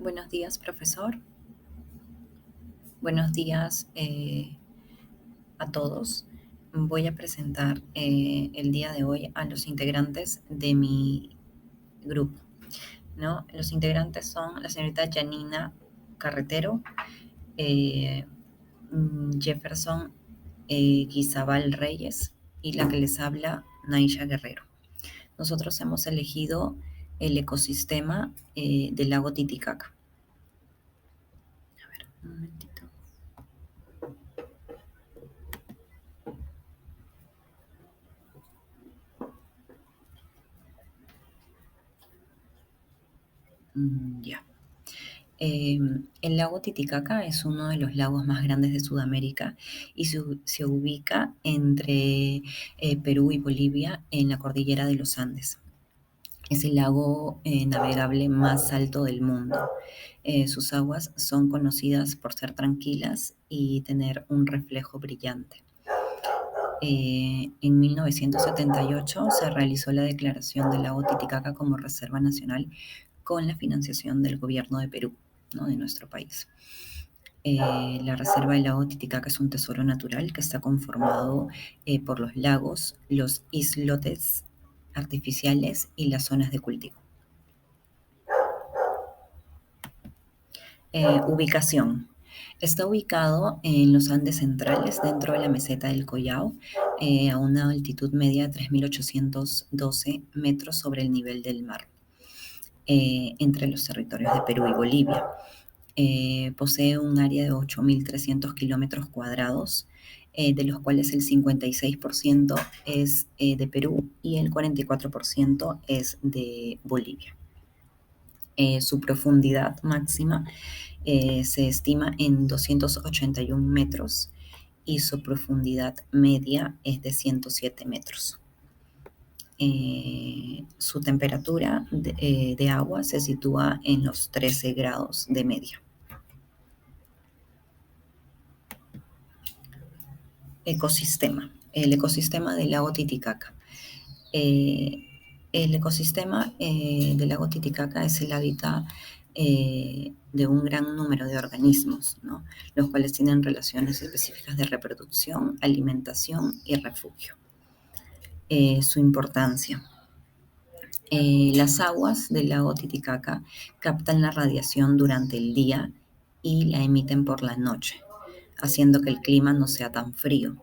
Buenos días, profesor. Buenos días a todos. Voy a presentar el día de hoy a los integrantes de mi grupo, ¿no? Los integrantes son la señorita Janina Carretero, eh, Jefferson Guizabal Reyes y la que les habla, Naisha Guerrero. Nosotros hemos elegido el ecosistema del lago Titicaca. A ver, un momentito. Ya. El lago Titicaca es uno de los lagos más grandes de Sudamérica y se ubica entre Perú y Bolivia en la cordillera de los Andes. Es el lago navegable más alto del mundo. Sus aguas son conocidas por ser tranquilas y tener un reflejo brillante. En 1978 se realizó la declaración del lago Titicaca como Reserva Nacional con la financiación del gobierno de Perú, ¿no? De nuestro país. La reserva del lago Titicaca es un tesoro natural que está conformado por los lagos, los islotes artificiales y las zonas de cultivo. Ubicación. Está ubicado en los Andes centrales, dentro de la meseta del Collao, a una altitud media de 3.812 metros sobre el nivel del mar, entre los territorios de Perú y Bolivia. Posee un área de 8.300 kilómetros cuadrados, de los cuales el 56% es de Perú y el 44% es de Bolivia. Su profundidad máxima se estima en 281 metros y su profundidad media es de 107 metros. Su temperatura de agua se sitúa en los 13 grados de media. Ecosistema. El ecosistema del lago Titicaca. El ecosistema del lago Titicaca es el hábitat de un gran número de organismos, ¿no? Los cuales tienen relaciones específicas de reproducción, alimentación y refugio. Su importancia. Las aguas del lago Titicaca captan la radiación durante el día y la emiten por la noche, haciendo que el clima no sea tan frío.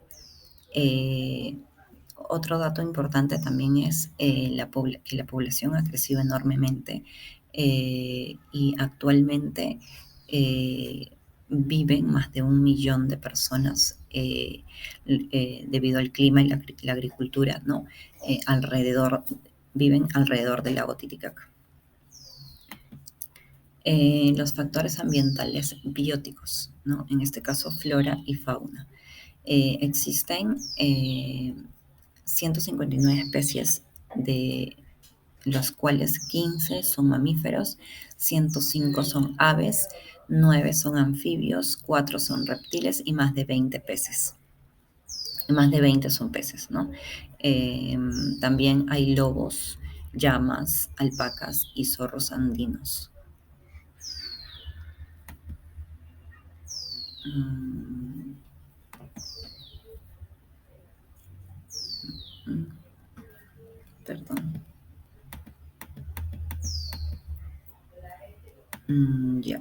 Otro dato importante también es que la población ha crecido enormemente y actualmente viven más de 1 millón de personas debido al clima y la agricultura, ¿no? Viven alrededor del lago Titicaca. Los factores ambientales bióticos, ¿no? En este caso flora y fauna. Existen 159 especies, de los cuales 15 son mamíferos, 105 son aves, 9 son anfibios, 4 son reptiles y más de 20 peces. Más de 20 son peces, ¿no? También hay lobos, llamas, alpacas y zorros andinos. Perdón. Ya.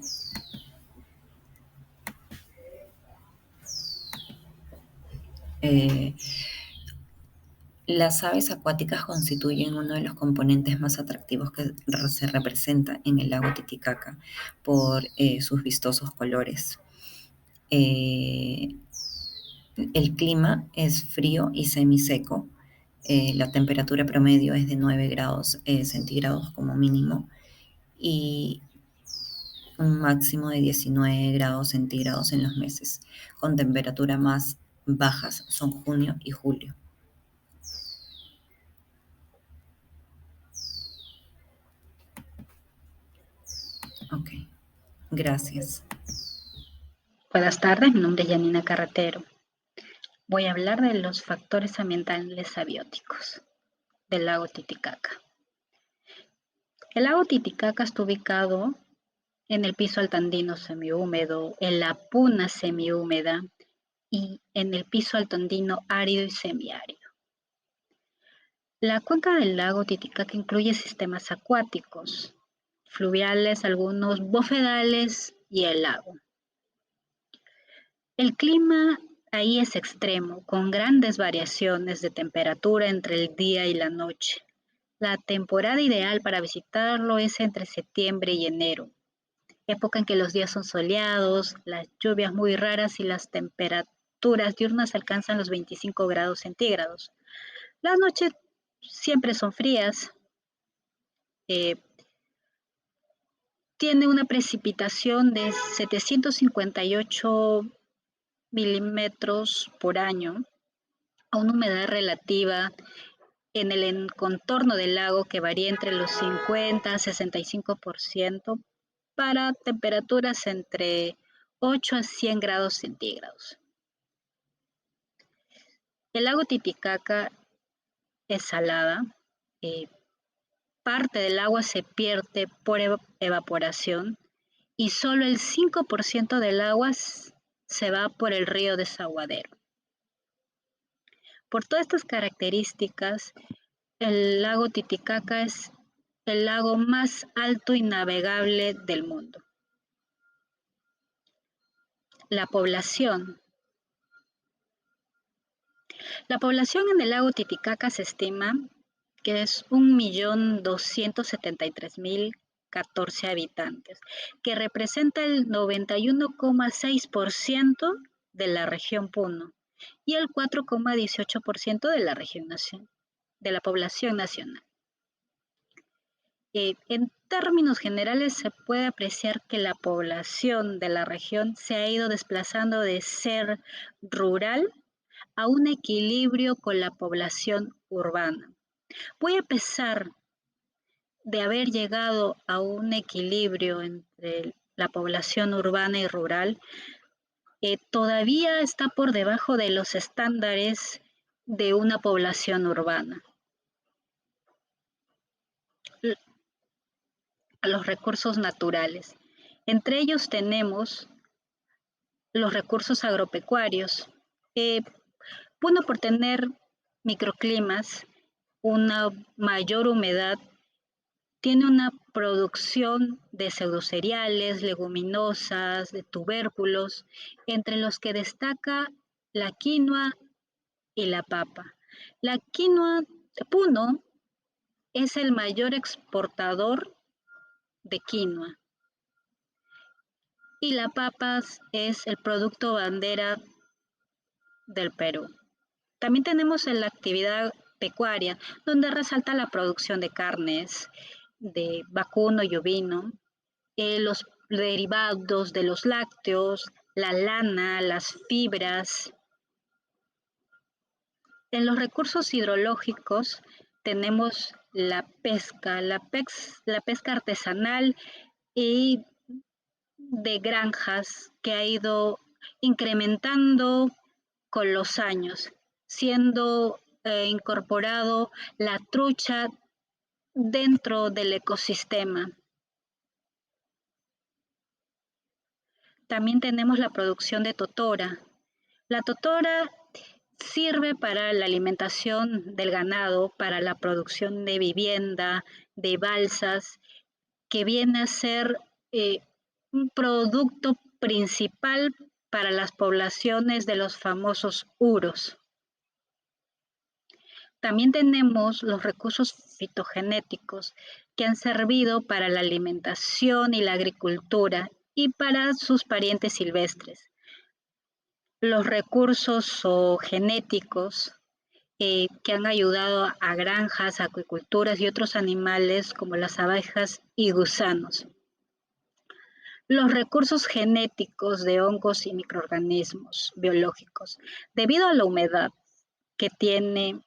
Las aves acuáticas constituyen uno de los componentes más atractivos que se representa en el lago Titicaca por sus vistosos colores. El clima es frío y semiseco. La temperatura promedio es de 9 grados centígrados como mínimo y un máximo de 19 grados centígrados en los meses, con temperaturas más bajas son junio y julio. Ok, gracias. Buenas tardes, mi nombre es Janina Carretero. Voy a hablar de los factores ambientales abióticos del lago Titicaca. El lago Titicaca está ubicado en el piso altandino semihúmedo, en la puna semihúmeda y en el piso altandino árido y semiárido. La cuenca del lago Titicaca incluye sistemas acuáticos, fluviales, algunos bofedales y el lago. El clima ahí es extremo, con grandes variaciones de temperatura entre el día y la noche. La temporada ideal para visitarlo es entre septiembre y enero, época en que los días son soleados, las lluvias muy raras y las temperaturas diurnas alcanzan los 25 grados centígrados. Las noches siempre son frías, eh, tiene una precipitación de 758 milímetros por año, a una humedad relativa en el contorno del lago que varía entre los 50 a 65% para temperaturas entre 8 a 100 grados centígrados. El lago Titicaca es salada, eh, parte del agua se pierde por evaporación y solo el 5% del agua se va por el río Desaguadero. Por todas estas características, el lago Titicaca es el lago más alto y navegable del mundo. La población. La población en el lago Titicaca se estima que es 1.273.014 habitantes, que representa el 91,6% de la región Puno y el 4,18% de la región de la población nacional. En términos generales se puede apreciar que la población de la región se ha ido desplazando de ser rural a un equilibrio con la población urbana. Muy a pesar de haber llegado a un equilibrio entre la población urbana y rural, todavía está por debajo de los estándares de una población urbana. A los recursos naturales. Entre ellos tenemos los recursos agropecuarios. Puno por tener microclimas, una mayor humedad, tiene una producción de pseudocereales, leguminosas, de tubérculos, entre los que destaca la quinoa y la papa. La quinoa, Puno es el mayor exportador de quinoa y la papa es el producto bandera del Perú. También tenemos la actividad pecuaria, donde resalta la producción de carnes, de vacuno y ovino, los derivados de los lácteos, la lana, las fibras. En los recursos hidrológicos tenemos la pesca, la pesca artesanal y de granjas que ha ido incrementando con los años, siendo incorporado la trucha dentro del ecosistema. También tenemos la producción de totora. La totora sirve para la alimentación del ganado, para la producción de vivienda, de balsas, que viene a ser un producto principal para las poblaciones de los famosos uros. También tenemos los recursos fitogenéticos que han servido para la alimentación y la agricultura y para sus parientes silvestres. Los recursos genéticos que han ayudado a granjas, acuiculturas y otros animales como las abejas y gusanos. Los recursos genéticos de hongos y microorganismos biológicos. Debido a la humedad que tiene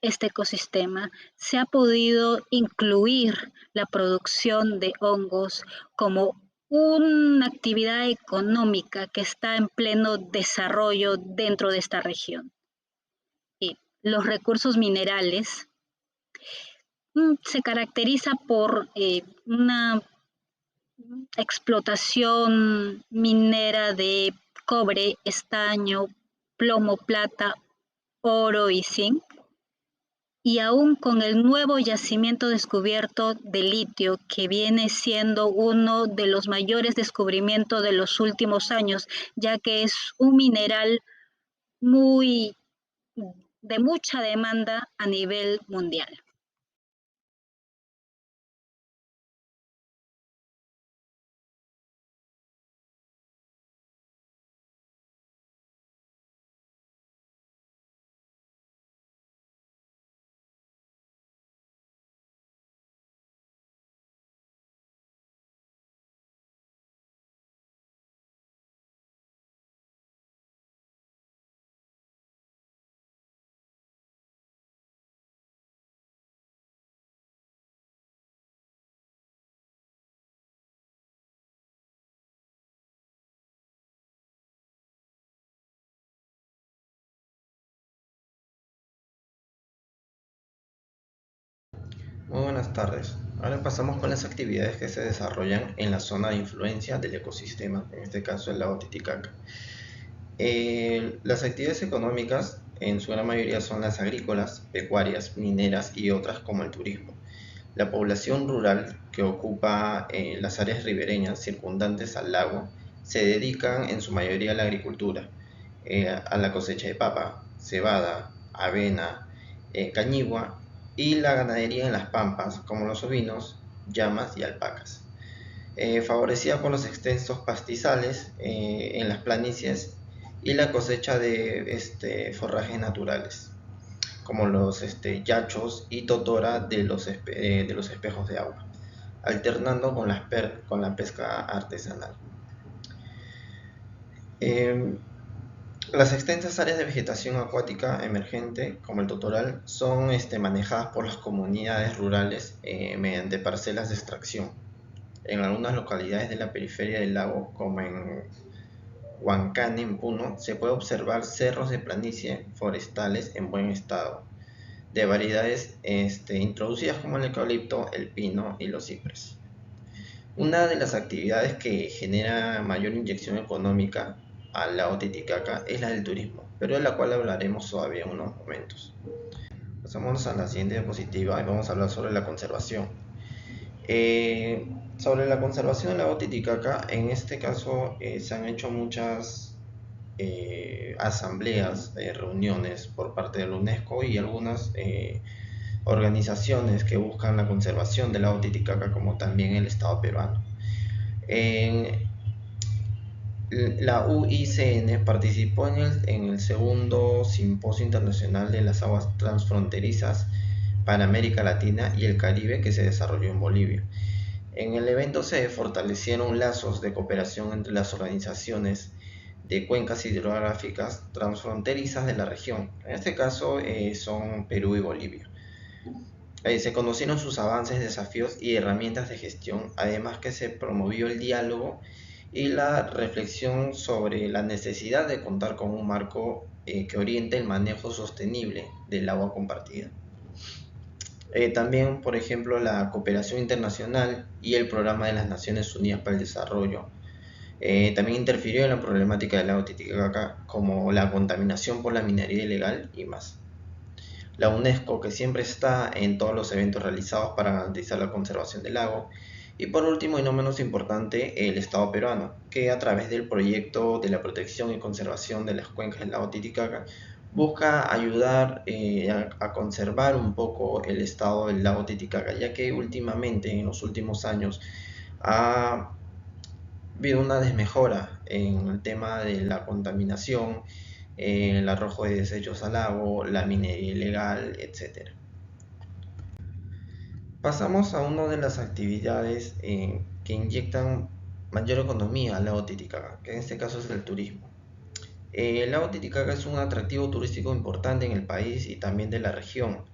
este ecosistema, se ha podido incluir la producción de hongos como una actividad económica que está en pleno desarrollo dentro de esta región. Los recursos minerales se caracteriza por una explotación minera de cobre, estaño, plomo, plata, oro y zinc. Y aún con el nuevo yacimiento descubierto de litio, que viene siendo uno de los mayores descubrimientos de los últimos años, ya que es un mineral muy de mucha demanda a nivel mundial. Muy buenas tardes. Ahora pasamos con las actividades que se desarrollan en la zona de influencia del ecosistema, en este caso el lago Titicaca. Las actividades económicas en su gran mayoría son las agrícolas, pecuarias, mineras y otras como el turismo. La población rural que ocupa las áreas ribereñas circundantes al lago se dedican en su mayoría a la agricultura, a la cosecha de papa, cebada, avena, cañigua y la ganadería en las pampas como los ovinos, llamas y alpacas. Favorecida por los extensos pastizales en las planicies y la cosecha de forrajes naturales como los yachos y totora de los espejos de agua, alternando con la pesca artesanal. Las extensas áreas de vegetación acuática emergente, como el totoral, son manejadas por las comunidades rurales mediante parcelas de extracción. En algunas localidades de la periferia del lago, como en Huancane, en Puno, se puede observar cerros de planicie forestales en buen estado, de variedades introducidas como el eucalipto, el pino y los cipres. Una de las actividades que genera mayor inyección económica al lago Titicaca es la del turismo, pero de la cual hablaremos todavía en unos momentos. Pasamos a la siguiente diapositiva y vamos a hablar sobre la conservación. Sobre la conservación del lago Titicaca, en este caso se han hecho muchas asambleas, reuniones por parte de la UNESCO y algunas organizaciones que buscan la conservación del lago Titicaca, como también el Estado peruano. La UICN participó en el segundo Simposio Internacional de las Aguas Transfronterizas para América Latina y el Caribe, que se desarrolló en Bolivia. En el evento se fortalecieron lazos de cooperación entre las organizaciones de cuencas hidrográficas transfronterizas de la región. En este caso son Perú y Bolivia. Se conocieron sus avances, desafíos y herramientas de gestión, además que se promovió el diálogo y la reflexión sobre la necesidad de contar con un marco que oriente el manejo sostenible del agua compartida. También, por ejemplo, la cooperación internacional y el Programa de las Naciones Unidas para el Desarrollo también interfirió en la problemática del lago Titicaca, como la contaminación por la minería ilegal y más. La UNESCO, que siempre está en todos los eventos realizados para garantizar la conservación del lago. Y por último, y no menos importante, el Estado peruano, que a través del proyecto de la protección y conservación de las cuencas del lago Titicaca busca ayudar a conservar un poco el estado del lago Titicaca, ya que últimamente, en los últimos años, ha habido una desmejora en el tema de la contaminación, el arrojo de desechos al lago, la minería ilegal, etc. Pasamos a una de las actividades que inyectan mayor economía al lago Titicaca, que en este caso es el turismo. El lago Titicaca es un atractivo turístico importante en el país y también de la región.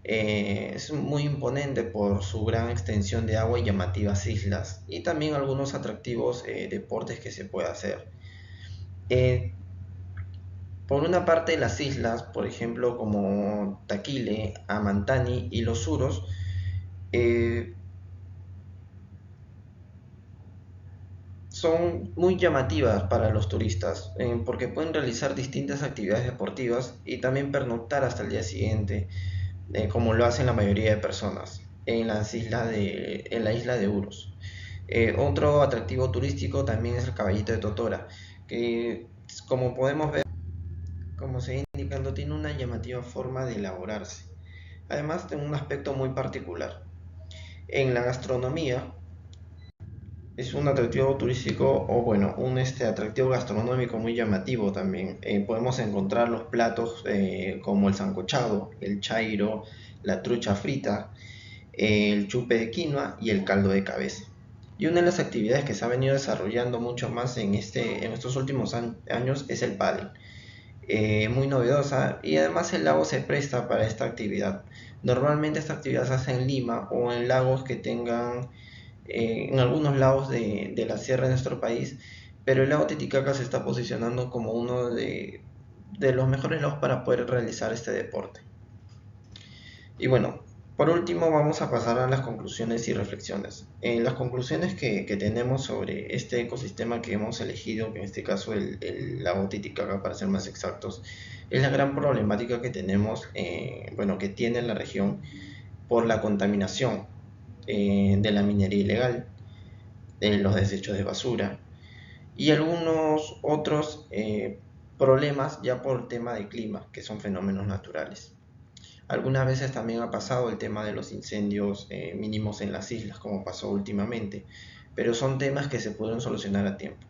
Es muy imponente por su gran extensión de agua y llamativas islas, y también algunos atractivos deportes que se puede hacer. Por una parte, las islas, por ejemplo, como Taquile, Amantani y Los Suros, son muy llamativas para los turistas porque pueden realizar distintas actividades deportivas y también pernoctar hasta el día siguiente, como lo hacen la mayoría de personas en la isla de Uros. Otro atractivo turístico también es el Caballito de Totora, que como podemos ver, como se va indicando, tiene una llamativa forma de elaborarse. Además, tiene un aspecto muy particular. En la gastronomía, es un atractivo turístico o bueno, un atractivo gastronómico muy llamativo también. Podemos encontrar los platos como el sancochado, el chairo, la trucha frita, el chupe de quinoa y el caldo de cabeza. Y una de las actividades que se ha venido desarrollando mucho más en estos últimos años es el pádel. Muy novedosa y además el lago se presta para esta actividad. Normalmente esta actividad se hace en Lima o en lagos que tengan en algunos lagos de la sierra de nuestro país, pero el lago Titicaca se está posicionando como uno de los mejores lagos para poder realizar este deporte. Y bueno, por último vamos a pasar a las conclusiones y reflexiones. Las conclusiones que tenemos sobre este ecosistema que hemos elegido, que en este caso el lago Titicaca para ser más exactos, es la gran problemática que tenemos, bueno, que tiene la región por la contaminación de la minería ilegal, de los desechos de basura y algunos otros problemas ya por el tema de clima, que son fenómenos naturales. Algunas veces también ha pasado el tema de los incendios mínimos en las islas, como pasó últimamente, pero son temas que se pueden solucionar a tiempo.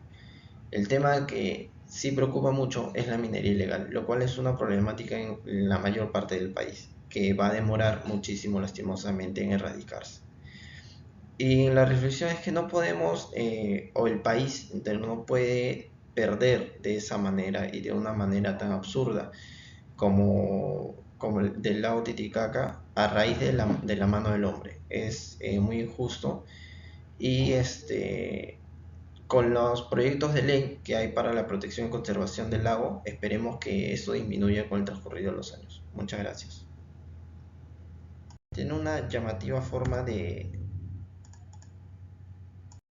El tema que sí preocupa mucho es la minería ilegal, lo cual es una problemática en la mayor parte del país, que va a demorar muchísimo lastimosamente en erradicarse. Y la reflexión es que no podemos, o el país entero no puede perder de esa manera y de una manera tan absurda como el del lago Titicaca a raíz de la mano del hombre. Es muy injusto y con los proyectos de ley que hay para la protección y conservación del lago, esperemos que eso disminuya con el transcurrido de los años. Muchas gracias. Tiene una llamativa forma